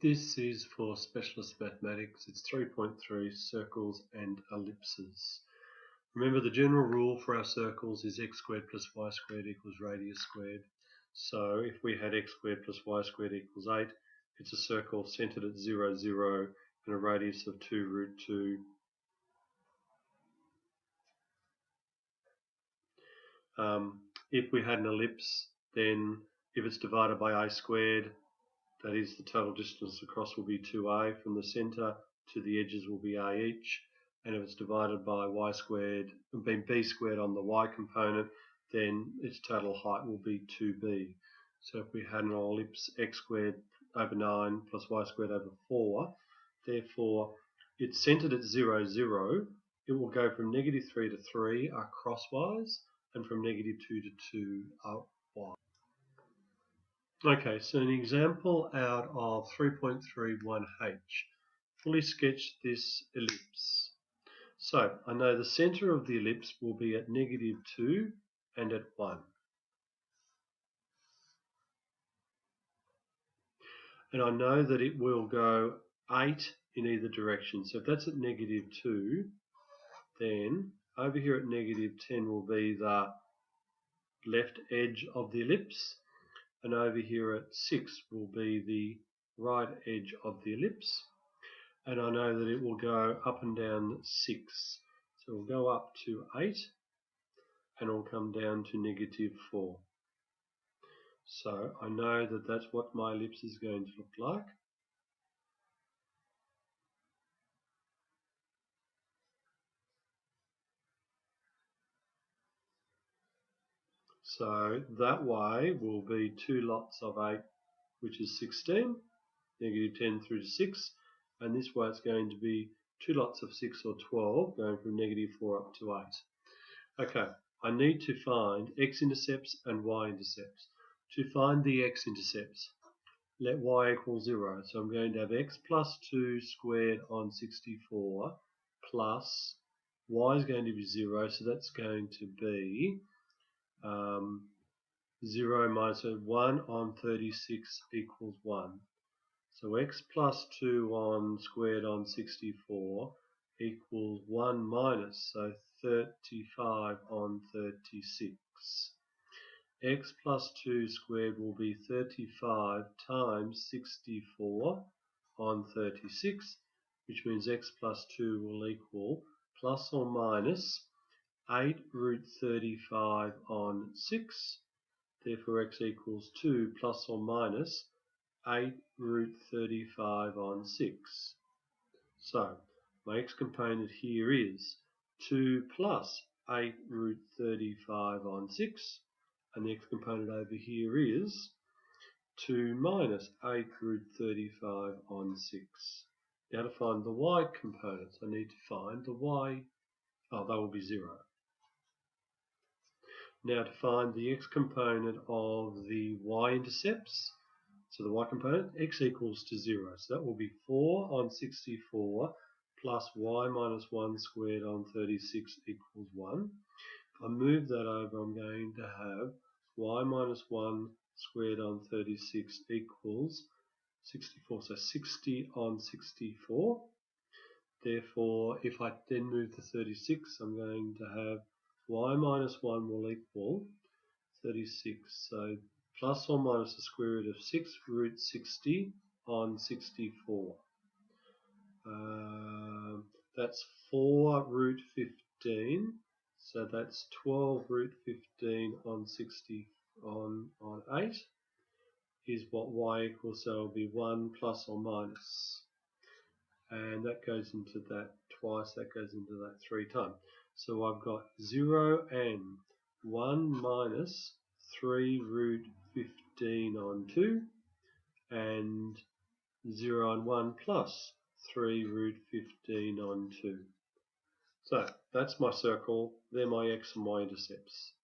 This is for specialist mathematics. It's 3.3 circles and ellipses. Remember, the general rule for our circles is x squared plus y squared equals radius squared. So if we had x squared plus y squared equals 8, it's a circle centered at 0, 0 and a radius of 2 root 2. If we had an ellipse, then if it's divided by a squared, that is, the total distance across will be 2a from the centre to the edges will be a each. And if it's divided by y squared, b squared on the y component, then its total height will be 2b. So if we had an ellipse x squared over 9 plus y squared over 4, therefore it's centred at 0, 0. It will go from -3 to 3 crosswise and from -2 to 2 upwise. Okay, so an example out of 3.31h. Fully sketch this ellipse. So I know the centre of the ellipse will be at -2 and at 1. And I know that it will go 8 in either direction. So if that's at -2, then over here at -10 will be the left edge of the ellipse. And over here at 6 will be the right edge of the ellipse. And I know that it will go up and down 6. So we'll go up to 8 and it'll come down to -4. So I know that that's what my ellipse is going to look like. So that way will be 2 lots of 8, which is 16, -10 through to 6, and this way it's going to be 2 lots of 6 or 12, going from -4 up to 8. Okay, I need to find x-intercepts and y-intercepts. To find the x-intercepts, let y equal 0. So I'm going to have x plus 2 squared on 64 plus y is going to be 0, so that's going to be 0 minus 1 on 36 equals 1. So x plus 2 on squared on 64 equals 1 minus, so 35 on 36. X plus 2 squared will be 35 times 64 on 36, which means x plus 2 will equal plus or minus 8 root 35 on 6. Therefore x equals 2 plus or minus 8 root 35 on 6. So my x component here is 2 plus 8 root 35 on 6, and the x component over here is 2 minus 8 root 35 on 6. Now to find the y components, I need to find the y, they will be 0. Now to find the x component of the y-intercepts, so the y component, x equals to 0. So that will be 4 on 64 plus y minus 1 squared on 36 equals 1. If I move that over, I'm going to have y minus 1 squared on 36 equals 64. So 60 on 64. Therefore, if I then move to 36, I'm going to have y minus 1 will equal 36. So plus or minus the square root of 6 root 60 on 64. That's 4 root 15. So that's 12 root 15 on 60 on 8 is what y equals. So it'll be 1 plus or minus. And that goes into that twice, that goes into that 3 times. So I've got 0 and 1 minus 3 root 15 on 2, and 0 and 1 plus 3 root 15 on 2. So that's my circle, they're my x and y intercepts.